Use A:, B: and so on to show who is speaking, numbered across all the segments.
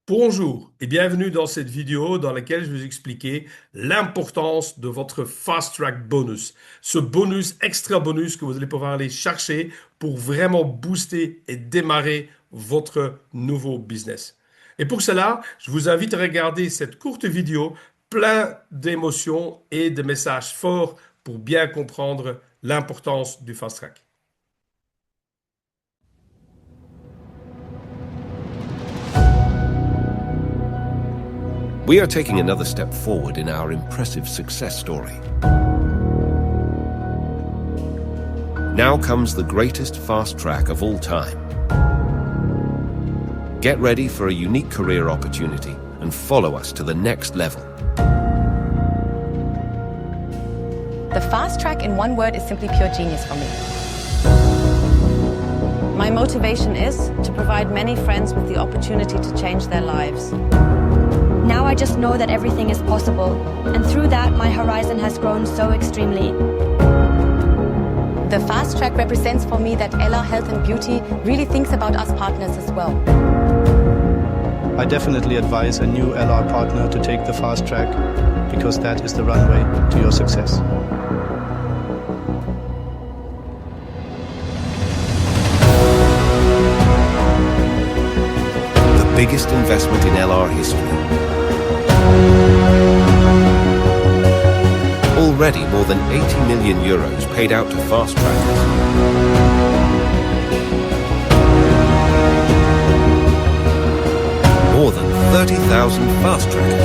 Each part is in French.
A: Bonjour et bienvenue dans cette vidéo dans laquelle je vais vous expliquer l'importance de votre Fast Track bonus. Ce bonus, extra bonus que vous allez pouvoir aller chercher pour vraiment booster et démarrer votre nouveau business. Et pour cela, je vous invite à regarder cette courte vidéo plein d'émotions et de messages forts pour bien comprendre l'importance du Fast Track.
B: We are taking another step forward in our impressive success story. Now comes the greatest fast track of all time. Get ready for a unique career opportunity and follow us to the next level.
C: The fast track in one word is simply pure genius for me. My motivation is to provide many friends with the opportunity to change their lives.
D: Now I just know that everything is possible, and through that my horizon has grown so extremely.
C: The fast track represents for me that Ella Health and Beauty really thinks about us partners as well.
E: I definitely advise a new LR partner to take the fast track, because that is the runway to your success.
B: The biggest investment in LR history. Already more than 80 million euros paid out to fast trackers. More than 30,000 fast trackers.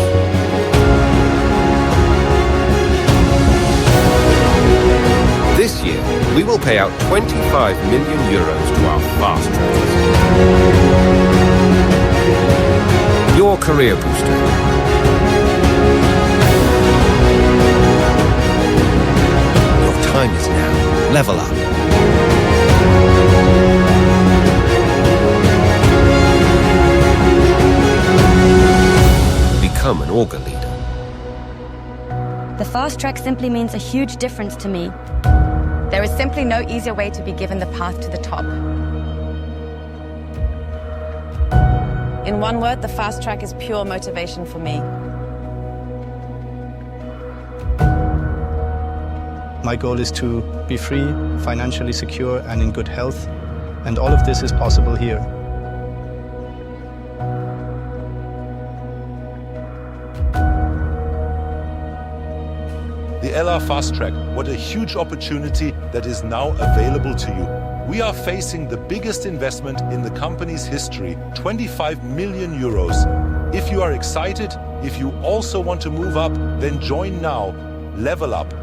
B: This year, we will pay out 25 million euros to our fast trackers. Your career booster. Time is now. Level up. Become an Auger leader.
D: The fast track simply means a huge difference to me.
C: There is simply no easier way to be given the path to the top. In one word, the fast track is pure motivation for me.
E: My goal is to be free, financially secure, and in good health, and all of this is possible here.
F: The LR Fast Track, what a huge opportunity that is now available to you. We are facing the biggest investment in the company's history, 25 million euros. If you are excited, if you also want to move up, then join now. Level up.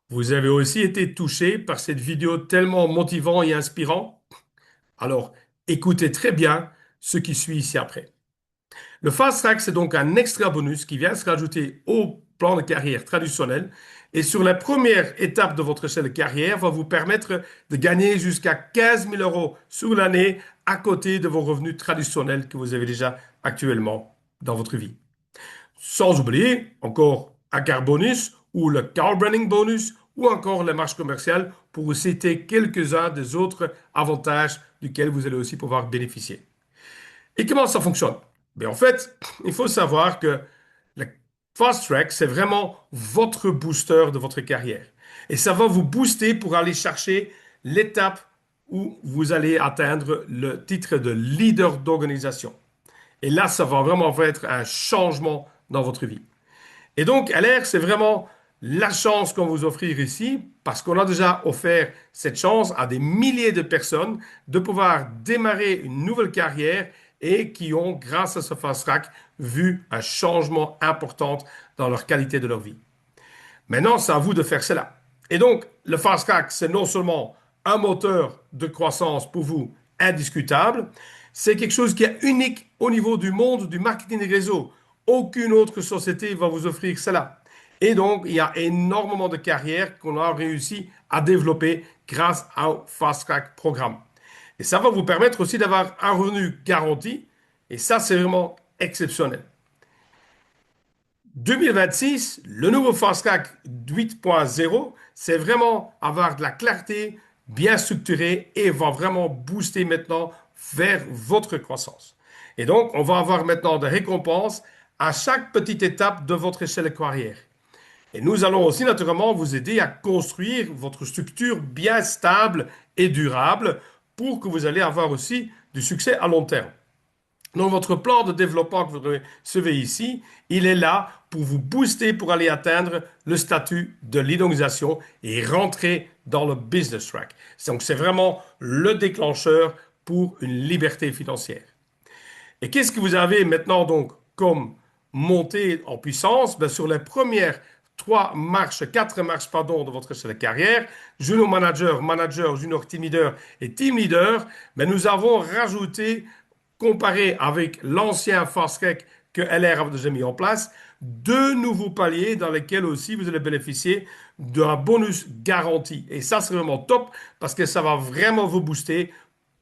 A: Vous avez aussi été touché par cette vidéo tellement motivant et inspirant? Alors, écoutez très bien ce qui suit ici après. Le Fast Track, c'est donc un extra bonus qui vient se rajouter au plan de carrière traditionnel et sur la première étape de votre échelle de carrière va vous permettre de gagner jusqu'à 15 000 euros sur l'année à côté de vos revenus traditionnels que vous avez déjà actuellement dans votre vie. Sans oublier encore un car bonus ou le car branding bonus ou encore les marges commerciales pour vous citer quelques-uns des autres avantages duquel vous allez aussi pouvoir bénéficier. Et comment ça fonctionne? En fait, il faut savoir que le Fast Track, c'est vraiment votre booster de votre carrière. Et ça va vous booster pour aller chercher l'étape où vous allez atteindre le titre de leader d'organisation. Et là, ça va vraiment être un changement dans votre vie. Et donc, LR, c'est vraiment la chance qu'on vous offrir ici, parce qu'on a déjà offert cette chance à des milliers de personnes de pouvoir démarrer une nouvelle carrière et qui ont, grâce à ce Fast Track, vu un changement important dans leur qualité de leur vie. Maintenant, c'est à vous de faire cela. Et donc, le Fast Track, c'est non seulement un moteur de croissance pour vous indiscutable, c'est quelque chose qui est unique au niveau du monde du marketing des réseaux. Aucune autre société va vous offrir cela. Et donc, il y a énormément de carrières qu'on a réussi à développer grâce au Fast Track programme. Et ça va vous permettre aussi d'avoir un revenu garanti. Et ça, c'est vraiment exceptionnel. 2026, le nouveau Fast Track 8.0, c'est vraiment avoir de la clarté, bien structurée et va vraiment booster maintenant vers votre croissance. Et donc, on va avoir maintenant des récompenses à chaque petite étape de votre échelle de carrière. Et nous allons aussi naturellement vous aider à construire votre structure bien stable et durable pour que vous allez avoir aussi du succès à long terme. Donc votre plan de développement que vous recevez ici, il est là pour vous booster pour aller atteindre le statut de lead organisation et rentrer dans le business track. Donc c'est vraiment le déclencheur pour une liberté financière. Et qu'est-ce que vous avez maintenant donc comme montée en puissance? Ben, sur les premières quatre marches pardon, de votre échelle de carrière, junior manager, manager, junior team leader et team leader, ben, nous avons rajouté, comparé avec l'ancien fast track que LR a déjà mis en place, deux nouveaux paliers dans lesquels aussi vous allez bénéficier d'un bonus garanti. Et ça, c'est vraiment top parce que ça va vraiment vous booster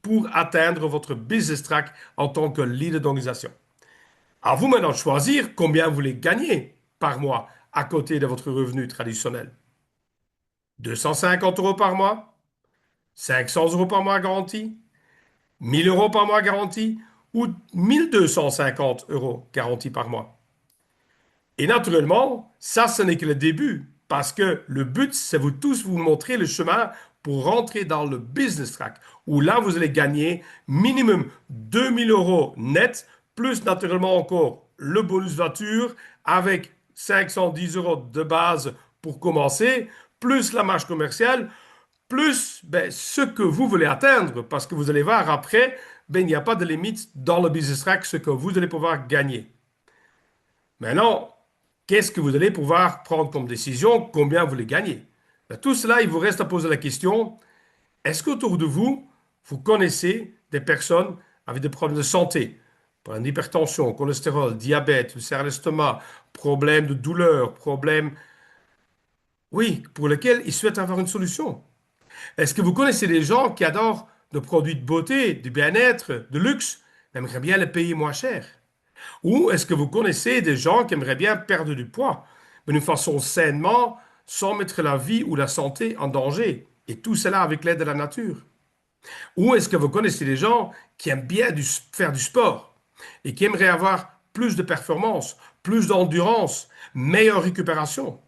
A: pour atteindre votre business track en tant que leader d'organisation. À vous maintenant de choisir combien vous voulez gagner par mois à côté de votre revenu traditionnel. 250 € par mois, 500 € par mois garanti, 1000 € par mois garanti ou 1250 € garantis par mois. Et naturellement, ça, ce n'est que le début parce que le but, c'est vous tous vous montrer le chemin pour rentrer dans le business track, où là, vous allez gagner minimum 2000 € net, plus naturellement encore le bonus voiture avec 510 € de base pour commencer, plus la marge commerciale, plus ce que vous voulez atteindre, parce que vous allez voir après, il n'y a pas de limite dans le business track, ce que vous allez pouvoir gagner. Maintenant, qu'est-ce que vous allez pouvoir prendre comme décision, combien vous voulez gagner? Tout cela, il vous reste à poser la question, est-ce qu'autour de vous, vous connaissez des personnes avec des problèmes de santé, problèmes d'hypertension, cholestérol, diabète, ulcère à l'estomac, problèmes de douleur, problèmes, oui, pour lesquels ils souhaitent avoir une solution? Est-ce que vous connaissez des gens qui adorent des produits de beauté, du bien-être, de luxe, mais aimeraient bien les payer moins cher? Ou est-ce que vous connaissez des gens qui aimeraient bien perdre du poids, mais d'une façon sainement, sans mettre la vie ou la santé en danger, et tout cela avec l'aide de la nature? Ou est-ce que vous connaissez des gens qui aiment bien faire du sport et qui aimeraient avoir plus de performance, plus d'endurance, meilleure récupération?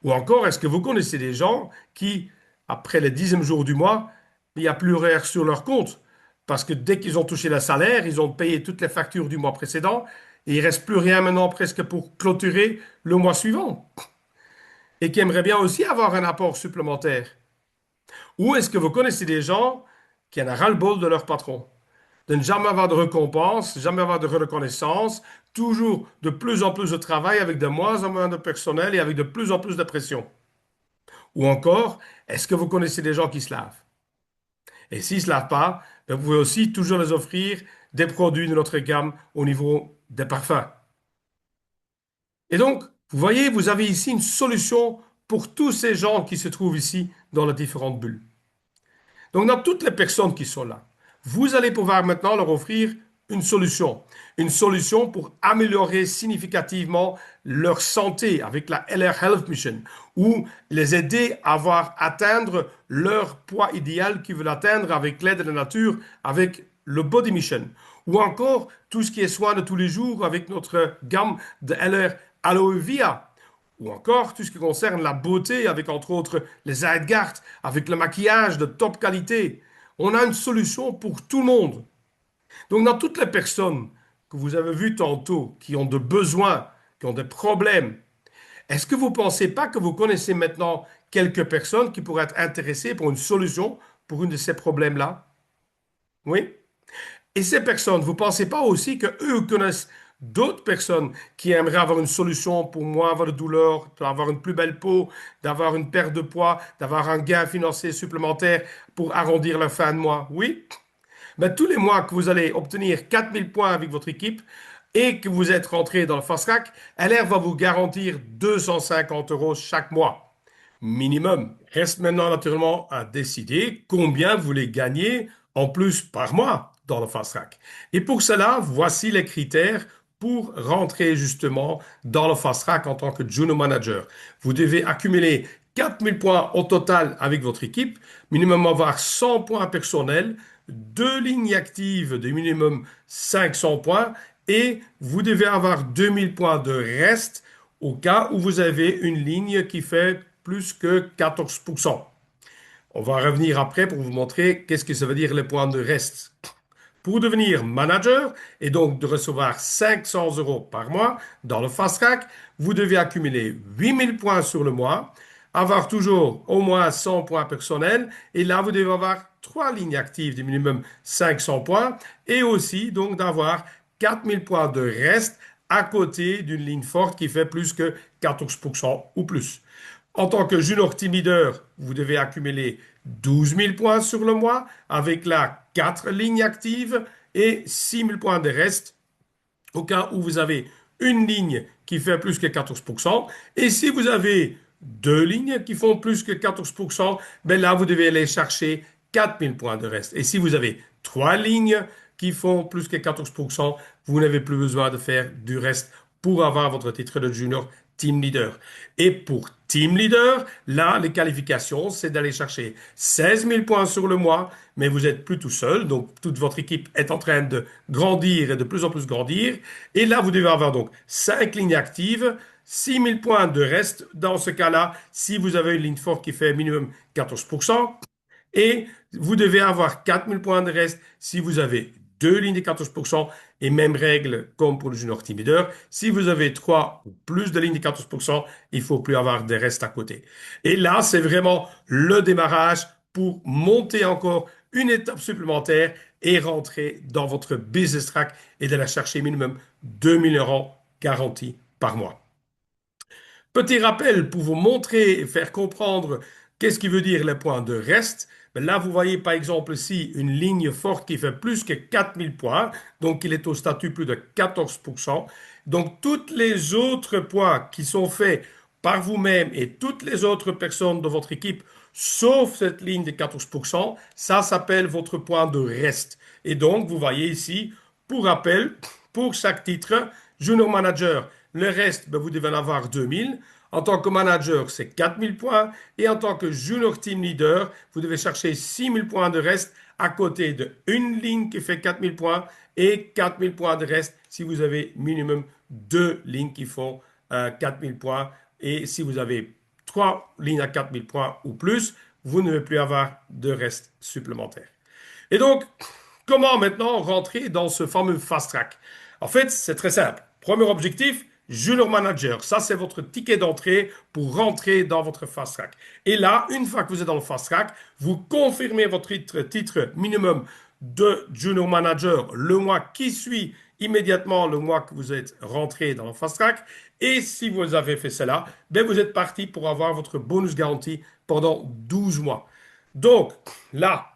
A: Ou encore, est-ce que vous connaissez des gens qui, après le 10e jour du mois, il n'y a plus rien sur leur compte parce que dès qu'ils ont touché le salaire, ils ont payé toutes les factures du mois précédent et il ne reste plus rien maintenant presque pour clôturer le mois suivant et qui aimeraient bien aussi avoir un apport supplémentaire? Ou est-ce que vous connaissez des gens qui en ont ras-le-bol de leur patron, de ne jamais avoir de récompense, jamais avoir de reconnaissance, toujours de plus en plus de travail avec de moins en moins de personnel et avec de plus en plus de pression? Ou encore, est-ce que vous connaissez des gens qui se lavent? Et s'ils ne se lavent pas, vous pouvez aussi toujours les offrir des produits de notre gamme au niveau des parfums. Et donc, vous voyez, vous avez ici une solution pour tous ces gens qui se trouvent ici dans les différentes bulles. Donc, dans toutes les personnes qui sont là, vous allez pouvoir maintenant leur offrir une solution pour améliorer significativement leur santé avec la LR Health Mission ou les aider à atteindre leur poids idéal qu'ils veulent atteindre avec l'aide de la nature, avec le Body Mission ou encore tout ce qui est soins de tous les jours avec notre gamme de LR Aloe Vera ou encore tout ce qui concerne la beauté avec entre autres les Zeitgart, avec le maquillage de top qualité. On a une solution pour tout le monde. Donc, dans toutes les personnes que vous avez vues tantôt, qui ont des besoins, qui ont des problèmes, est-ce que vous ne pensez pas que vous connaissez maintenant quelques personnes qui pourraient être intéressées pour une solution pour une de ces problèmes-là? Oui? Et ces personnes, vous ne pensez pas aussi qu'eux connaissent d'autres personnes qui aimeraient avoir une solution pour moins avoir de douleur, d'avoir une plus belle peau, d'avoir une perte de poids, d'avoir un gain financier supplémentaire pour arrondir la fin de mois? Oui? Ben, tous les mois que vous allez obtenir 4000 points avec votre équipe et que vous êtes rentré dans le Fast Track, LR va vous garantir 250 € chaque mois, minimum. Reste maintenant naturellement à décider combien vous voulez gagner en plus par mois dans le Fast Track. Et pour cela, voici les critères pour rentrer justement dans le fast track en tant que junior manager. Vous devez accumuler 4000 points au total avec votre équipe, minimum avoir 100 points personnels, deux lignes actives de minimum 500 points et vous devez avoir 2000 points de reste au cas où vous avez une ligne qui fait plus que 14%. On va revenir après pour vous montrer qu'est-ce que ça veut dire les points de reste. Pour devenir manager et donc de recevoir 500 € par mois dans le fast track, vous devez accumuler 8000 points sur le mois, avoir toujours au moins 100 points personnels et là vous devez avoir trois lignes actives de minimum 500 points et aussi donc d'avoir 4000 points de reste à côté d'une ligne forte qui fait plus que 14% ou plus. En tant que junior team leader, vous devez accumuler 12 000 points sur le mois avec là 4 lignes actives et 6 000 points de reste au cas où vous avez une ligne qui fait plus que 14%. Et si vous avez deux lignes qui font plus que 14%, ben là, vous devez aller chercher 4 000 points de reste. Et si vous avez trois lignes qui font plus que 14%, vous n'avez plus besoin de faire du reste pour avoir votre titre de junior team leader. Et pour team leader, là, les qualifications, c'est d'aller chercher 16 000 points sur le mois, mais vous n'êtes plus tout seul, donc toute votre équipe est en train de grandir et de plus en plus grandir. Et là, vous devez avoir donc 5 lignes actives, 6 000 points de reste dans ce cas-là, si vous avez une ligne forte qui fait minimum 14%. Et vous devez avoir 4 000 points de reste si vous avez deux lignes de 14% et même règle comme pour le junior team leader. Si vous avez trois ou plus de lignes de 14%, il faut plus avoir de reste à côté. Et là, c'est vraiment le démarrage pour monter encore une étape supplémentaire et rentrer dans votre business track et d'aller chercher minimum 2000 € garantis par mois. Petit rappel pour vous montrer et faire comprendre qu'est-ce qui veut dire les points de reste. Ben là, vous voyez par exemple ici une ligne forte qui fait plus que 4000 points, donc il est au statut plus de 14%. Donc, tous les autres points qui sont faits par vous-même et toutes les autres personnes de votre équipe, sauf cette ligne de 14%, ça s'appelle votre point de reste. Et donc, vous voyez ici, pour rappel, pour chaque titre, Junior Manager, le reste, ben, vous devez en avoir 2000. En tant que manager, c'est 4000 points. Et en tant que junior team leader, vous devez chercher 6000 points de reste à côté de une ligne qui fait 4000 points et 4000 points de reste si vous avez minimum deux lignes qui font 4000 points. Et si vous avez trois lignes à 4000 points ou plus, vous ne devez plus avoir de reste supplémentaire. Et donc, comment maintenant rentrer dans ce fameux fast track? En fait, c'est très simple. Premier objectif, Junior Manager, ça c'est votre ticket d'entrée pour rentrer dans votre fast track. Et là, une fois que vous êtes dans le fast track, vous confirmez votre titre minimum de Junior Manager le mois qui suit immédiatement le mois que vous êtes rentré dans le fast track. Et si vous avez fait cela, ben vous êtes parti pour avoir votre bonus garanti pendant 12 mois. Donc là,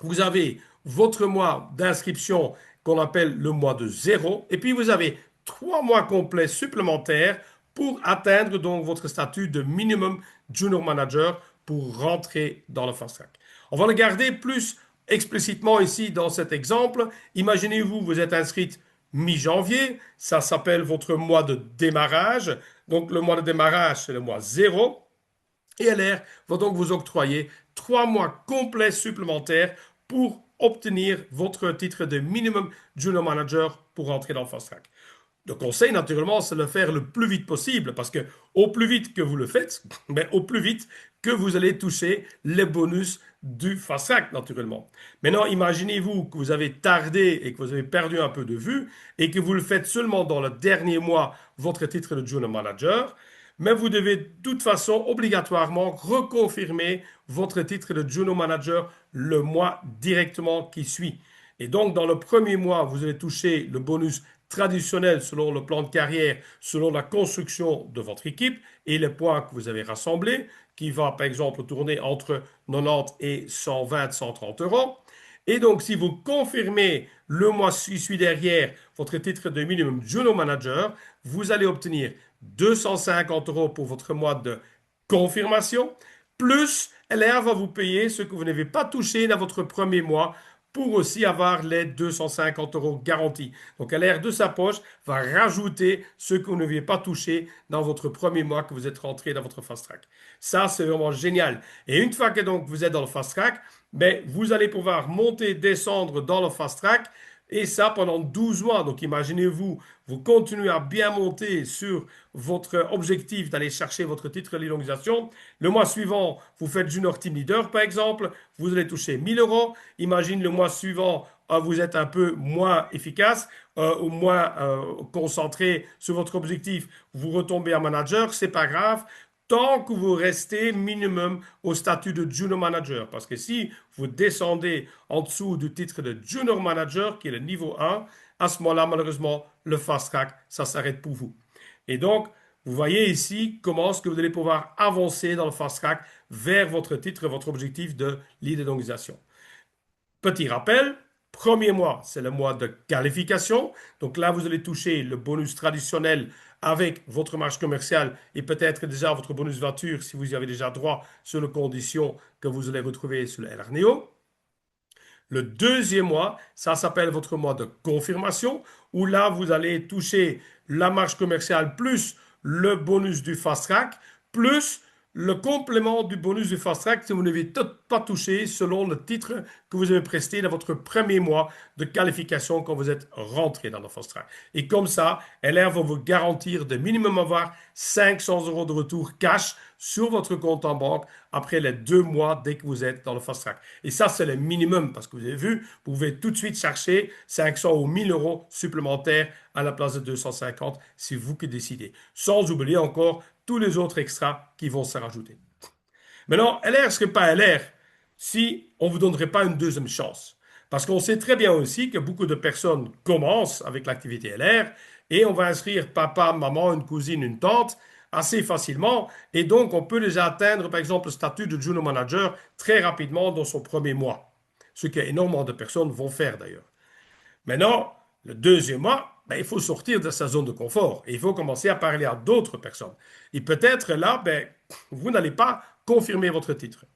A: vous avez votre mois d'inscription qu'on appelle le mois de zéro. Et puis vous avez 3 mois complets supplémentaires pour atteindre donc votre statut de minimum junior manager pour rentrer dans le fast track. On va le garder plus explicitement ici dans cet exemple. Imaginez-vous, vous êtes inscrite mi-janvier, ça s'appelle votre mois de démarrage. Donc le mois de démarrage, c'est le mois 0. Et LR va donc vous octroyer 3 mois complets supplémentaires pour obtenir votre titre de minimum junior manager pour rentrer dans le fast track. Le conseil, naturellement, c'est de le faire le plus vite possible parce que au plus vite que vous le faites, ben, au plus vite que vous allez toucher les bonus du fast track, naturellement. Maintenant, imaginez-vous que vous avez tardé et que vous avez perdu un peu de vue et que vous le faites seulement dans le dernier mois, votre titre de junior manager, mais vous devez de toute façon obligatoirement reconfirmer votre titre de junior manager le mois directement qui suit. Et donc, dans le premier mois, vous allez toucher le bonus traditionnel selon le plan de carrière, selon la construction de votre équipe et les points que vous avez rassemblés, qui va par exemple tourner entre 90 et 120, 130 €. Et donc, si vous confirmez le mois qui suit derrière votre titre de minimum junior manager, vous allez obtenir 250 € pour votre mois de confirmation, plus LR va vous payer ce que vous n'avez pas touché dans votre premier mois pour aussi avoir les 250 euros garantis. Donc, LR de sa poche va rajouter ce que vous ne n'aviez pas touché dans votre premier mois que vous êtes rentré dans votre fast track. Ça, c'est vraiment génial. Et une fois que donc vous êtes dans le fast track, ben, vous allez pouvoir monter, descendre dans le fast track et ça pendant 12 mois. Donc imaginez-vous, vous continuez à bien monter sur votre objectif d'aller chercher votre titre de l'élongisation. Le mois suivant, vous faites Junior Team Leader par exemple, vous allez toucher 1000 euros. Imagine le mois suivant, vous êtes un peu moins efficace ou moins concentré sur votre objectif, vous retombez à manager, c'est pas grave tant que vous restez minimum au statut de junior manager. Parce que si vous descendez en dessous du titre de junior manager, qui est le niveau 1, à ce moment-là, malheureusement, le fast track, ça s'arrête pour vous. Et donc, vous voyez ici comment est-ce que vous allez pouvoir avancer dans le fast track vers votre titre, votre objectif de leader d'organisation. Petit rappel, premier mois, c'est le mois de qualification. Donc là, vous allez toucher le bonus traditionnel avec votre marge commerciale et peut-être déjà votre bonus voiture si vous y avez déjà droit sur les conditions que vous allez retrouver sur le LRNEO. Le deuxième mois, ça s'appelle votre mois de confirmation où là, vous allez toucher la marge commerciale plus le bonus du fast track plus le complément du bonus du fast track si vous n'avez pas touché selon le titre que vous avez presté dans votre premier mois de qualification quand vous êtes rentré dans le fast track. Et comme ça, LR va vous garantir de minimum avoir 500 euros de retour cash sur votre compte en banque après les 2 mois dès que vous êtes dans le fast track. Et ça, c'est le minimum parce que vous avez vu, vous pouvez tout de suite chercher 500 ou 1000 euros supplémentaires à la place de 250 si vous qui décidez. Sans oublier encore tous les autres extras qui vont se rajouter. Maintenant, LR ne serait pas LR si on ne vous donnerait pas une deuxième chance. Parce qu'on sait très bien aussi que beaucoup de personnes commencent avec l'activité LR et on va inscrire papa, maman, une cousine, une tante assez facilement et donc on peut déjà atteindre par exemple le statut de junior manager très rapidement dans son premier mois. Ce qu'énormément de personnes vont faire d'ailleurs. Maintenant, le deuxième mois, ben, il faut sortir de sa zone de confort et il faut commencer à parler à d'autres personnes. Et peut-être là, ben, vous n'allez pas confirmer votre titre.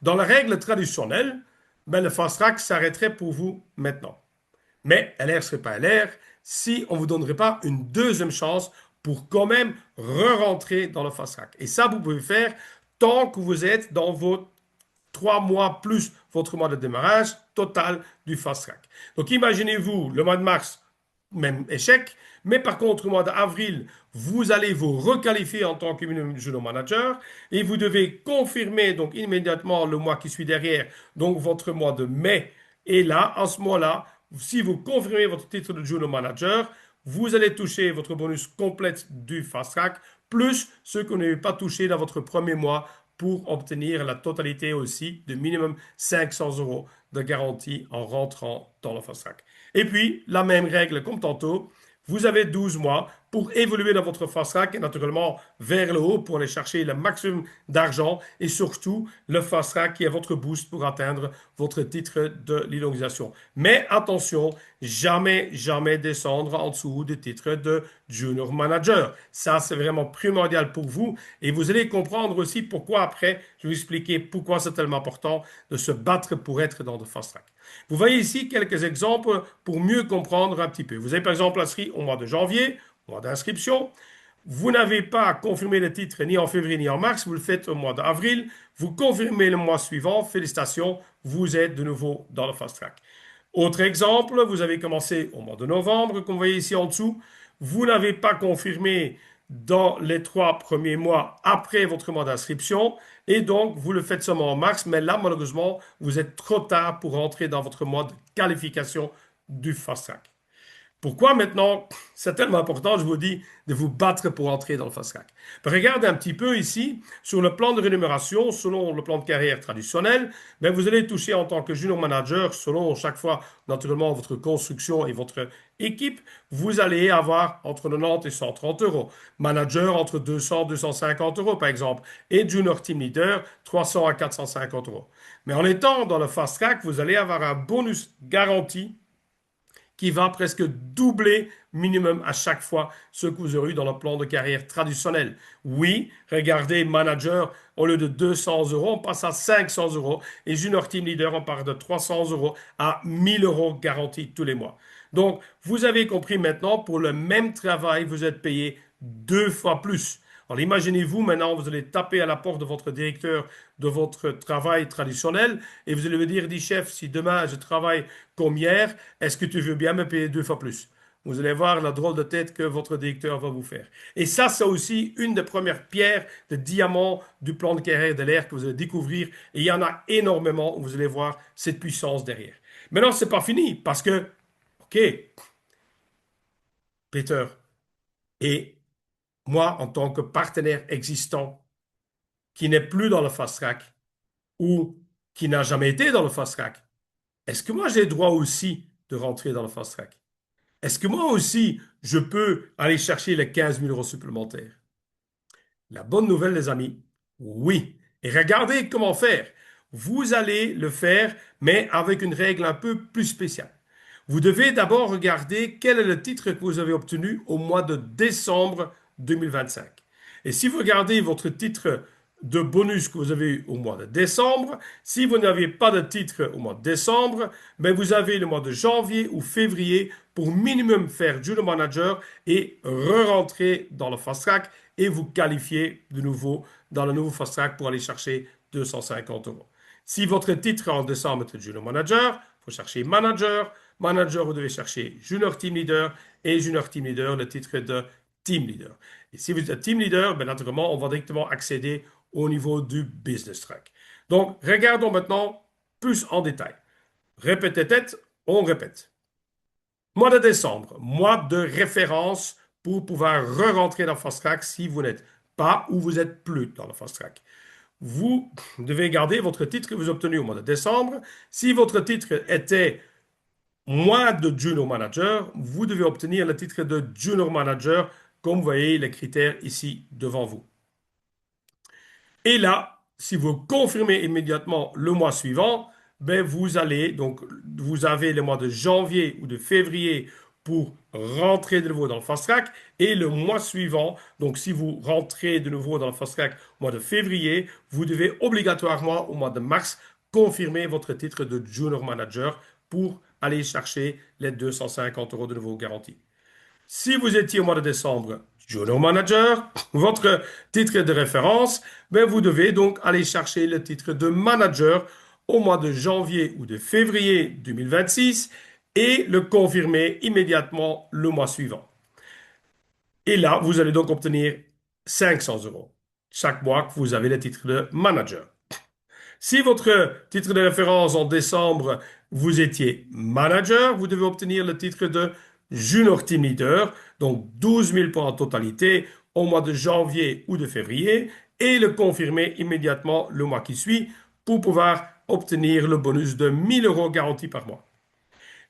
A: Dans la règle traditionnelle, ben, le fast track s'arrêterait pour vous maintenant. Mais LR ne serait pas LR si on ne vous donnerait pas une deuxième chance pour quand même re-rentrer dans le fast track. Et ça, vous pouvez faire tant que vous êtes dans vos 3 mois plus votre mois de démarrage total du fast track. Donc imaginez-vous le mois de mars, même échec, mais par contre au mois d'avril, vous allez vous requalifier en tant que junior manager et vous devez confirmer donc immédiatement le mois qui suit derrière, donc votre mois de mai. Et là, à ce moment-là, si vous confirmez votre titre de junior manager, vous allez toucher votre bonus complète du fast track plus ce que vous n'avez pas touché dans votre premier mois pour obtenir la totalité aussi de minimum 500 euros de garantie en rentrant dans le fast track. Et puis, la même règle comme tantôt, vous avez 12 mois pour évoluer dans votre fast track et naturellement vers le haut pour aller chercher le maximum d'argent et surtout le fast track qui est votre boost pour atteindre votre titre de l'élongisation. Mais attention, jamais descendre en dessous du titre de junior manager. Ça, c'est vraiment primordial pour vous et vous allez comprendre aussi pourquoi après, je vais vous expliquer pourquoi c'est tellement important de se battre pour être dans le fast track. Vous voyez ici quelques exemples pour mieux comprendre un petit peu. Vous avez par exemple inscrit au mois de janvier, mois d'inscription. Vous n'avez pas confirmé le titre ni en février ni en mars, vous le faites au mois d'avril. Vous confirmez le mois suivant, félicitations, vous êtes de nouveau dans le fast track. Autre exemple, vous avez commencé au mois de novembre, comme vous voyez ici en dessous. Vous n'avez pas confirmé dans les 3 premiers mois après votre mois d'inscription et donc vous le faites seulement en mars, mais là malheureusement vous êtes trop tard pour entrer dans votre mois de qualification du fast track. Pourquoi maintenant c'est tellement important, je vous dis, de vous battre pour entrer dans le fast track? Regardez un petit peu ici, sur le plan de rémunération, selon le plan de carrière traditionnel, ben vous allez toucher en tant que junior manager, selon chaque fois naturellement votre construction et votre équipe, vous allez avoir entre 90 et 130 euros. Manager entre 200 et 250 euros par exemple. Et junior team leader 300 à 450 euros. Mais en étant dans le fast track, vous allez avoir un bonus garanti qui va presque doubler minimum à chaque fois ce que vous aurez eu dans le plan de carrière traditionnel. Oui, regardez, manager, au lieu de 200 euros, on passe à 500 euros. Et junior team leader, on part de 300 euros à 1000 euros garantis tous les mois. Donc, vous avez compris maintenant, pour le même travail, vous êtes payé 2 fois plus. Alors, imaginez-vous maintenant, vous allez taper à la porte de votre directeur de votre travail traditionnel et vous allez lui dire, dis chef, si demain je travaille comme hier, est-ce que tu veux bien me payer 2 fois plus? Vous allez voir la drôle de tête que votre directeur va vous faire. Et ça, c'est aussi une des premières pierres de diamant du plan de carrière de l'air que vous allez découvrir. Et il y en a énormément où vous allez voir cette puissance derrière. Maintenant, c'est pas fini parce que, OK, Peter, et moi, en tant que partenaire existant qui n'est plus dans le fast track ou qui n'a jamais été dans le fast track, est-ce que moi j'ai le droit aussi de rentrer dans le fast track? Est-ce que moi aussi je peux aller chercher les 15 000 euros supplémentaires? La bonne nouvelle, les amis, oui. Et regardez comment faire. Vous allez le faire, mais avec une règle un peu plus spéciale. Vous devez d'abord regarder quel est le titre que vous avez obtenu au mois de décembre 2025. Et si vous regardez votre titre de bonus que vous avez eu au mois de décembre, si vous n'avez pas de titre au mois de décembre, ben vous avez le mois de janvier ou février pour minimum faire Junior Manager et re-rentrer dans le Fast Track et vous qualifier de nouveau dans le nouveau Fast Track pour aller chercher 250 euros. Si votre titre en décembre est Junior Manager, il faut chercher Manager. Manager, vous devez chercher Junior Team Leader et Junior Team Leader, le titre de Team Leader. Et si vous êtes Team Leader, ben naturellement, on va directement accéder au niveau du Business Track. Donc, regardons maintenant plus en détail. Répétez tête, on répète. Mois de décembre, mois de référence pour pouvoir re-rentrer dans le Fast Track si vous n'êtes pas ou vous n'êtes plus dans le Fast Track. Vous devez garder votre titre que vous avez obtenu au mois de décembre. Si votre titre était moins de Junior Manager, vous devez obtenir le titre de Junior Manager, comme vous voyez les critères ici devant vous. Et là, si vous confirmez immédiatement le mois suivant, ben vous allez, donc vous avez le mois de janvier ou de février pour rentrer de nouveau dans le Fast Track et le mois suivant, donc si vous rentrez de nouveau dans le Fast Track au mois de février, vous devez obligatoirement au mois de mars confirmer votre titre de Junior Manager pour aller chercher les 250 euros de nouveau garantis. Si vous étiez au mois de décembre Junior Manager, votre titre de référence, ben vous devez donc aller chercher le titre de Manager au mois de janvier ou de février 2026 et le confirmer immédiatement le mois suivant. Et là, vous allez donc obtenir 500 euros chaque mois que vous avez le titre de Manager. Si votre titre de référence en décembre, vous étiez Manager, vous devez obtenir le titre de Junior Team Leader, donc 12 000 points en totalité au mois de janvier ou de février, et le confirmer immédiatement le mois qui suit pour pouvoir obtenir le bonus de 1000 euros garanti par mois.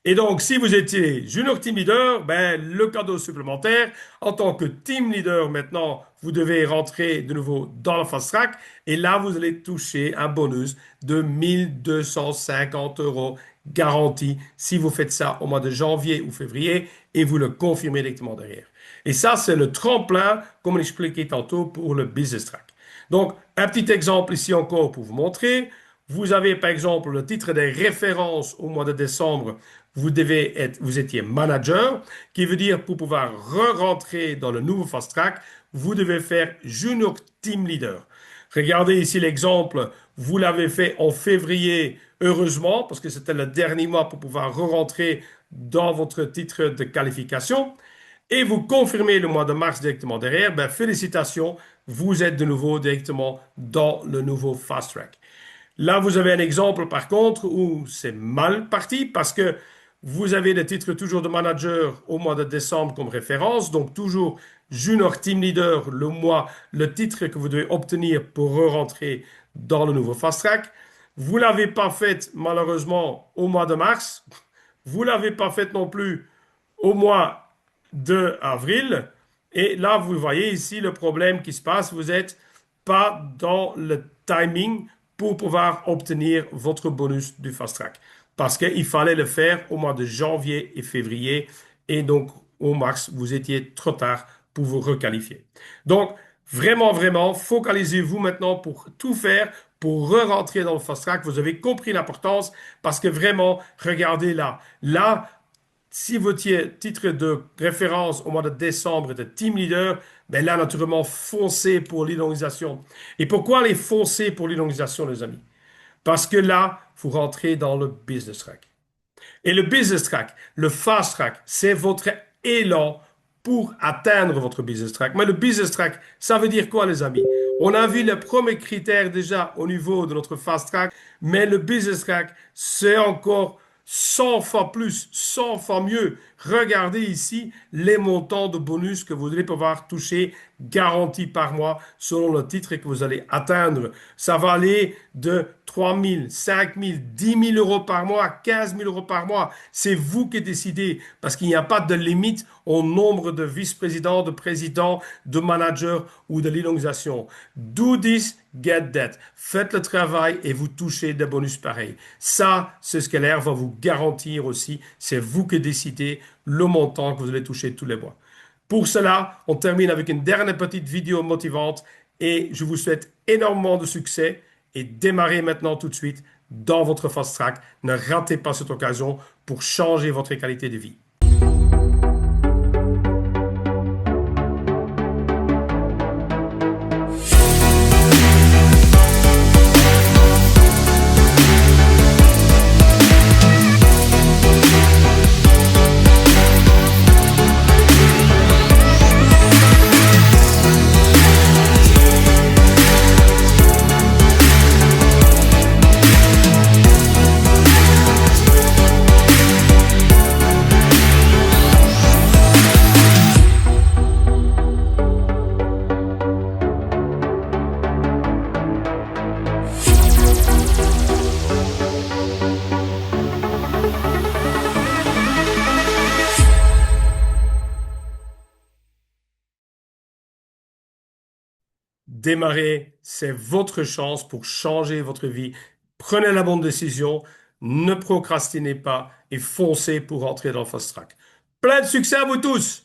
A: Et donc, si vous étiez Junior Team Leader, ben, le cadeau supplémentaire, en tant que Team Leader maintenant, vous devez rentrer de nouveau dans le Fast Track et là, vous allez toucher un bonus de 1250 euros garanti si vous faites ça au mois de janvier ou février et vous le confirmez directement derrière. Et ça, c'est le tremplin, comme l'expliqué tantôt, pour le Business Track. Donc, un petit exemple ici encore pour vous montrer. Vous avez par exemple le titre des références au mois de décembre, vous étiez manager, qui veut dire pour pouvoir re-rentrer dans le nouveau Fast Track, vous devez faire Junior Team Leader. Regardez ici l'exemple, vous l'avez fait en février, heureusement, parce que c'était le dernier mois pour pouvoir re-rentrer dans votre titre de qualification. Et vous confirmez le mois de mars directement derrière, ben félicitations, vous êtes de nouveau directement dans le nouveau Fast Track. Là, vous avez un exemple, par contre, où c'est mal parti parce que vous avez le titre toujours de manager au mois de décembre comme référence, donc toujours Junior Team Leader, le titre que vous devez obtenir pour re-rentrer dans le nouveau Fast Track. Vous ne l'avez pas fait, malheureusement, au mois de mars. Vous ne l'avez pas fait non plus au mois d'avril. Et là, vous voyez ici le problème qui se passe. Vous n'êtes pas dans le timing pour pouvoir obtenir votre bonus du Fast Track. parce qu'il fallait le faire au mois de janvier et février. Et donc, au mars, vous étiez trop tard pour vous requalifier. Donc, vraiment, vraiment, focalisez-vous maintenant pour tout faire pour re-rentrer dans le fast track. Vous avez compris l'importance parce que vraiment, regardez là. Là, si votre titre de référence au mois de décembre est de team leader, ben là, naturellement, foncez pour l'élongisation. Et pourquoi aller foncer pour l'élongisation, les amis? Parce que là, vous rentrez dans le business track. Et le business track, le fast track, c'est votre élan pour atteindre votre business track. Mais le business track, ça veut dire quoi, les amis? On a vu les premiers critères déjà au niveau de notre fast track, mais le business track, c'est encore 100 fois plus, 100 fois mieux. Regardez ici les montants de bonus que vous allez pouvoir toucher garantis par mois selon le titre que vous allez atteindre. Ça va aller de 3 000, 5 000, 10 000 euros par mois, 15 000 euros par mois. C'est vous qui décidez parce qu'il n'y a pas de limite au nombre de vice-présidents, de présidents, de managers ou de l'élongisation. Do this, get that. Faites le travail et vous touchez des bonus pareils. Ça, c'est ce que l'air va vous garantir aussi. C'est vous qui décidez le montant que vous allez toucher tous les mois. Pour cela, on termine avec une dernière petite vidéo motivante et je vous souhaite énormément de succès et démarrez maintenant tout de suite dans votre fast track. Ne ratez pas cette occasion pour changer votre qualité de vie. Démarrez, c'est votre chance pour changer votre vie. Prenez la bonne décision, ne procrastinez pas et foncez pour entrer dans le fast track. Plein de succès à vous tous!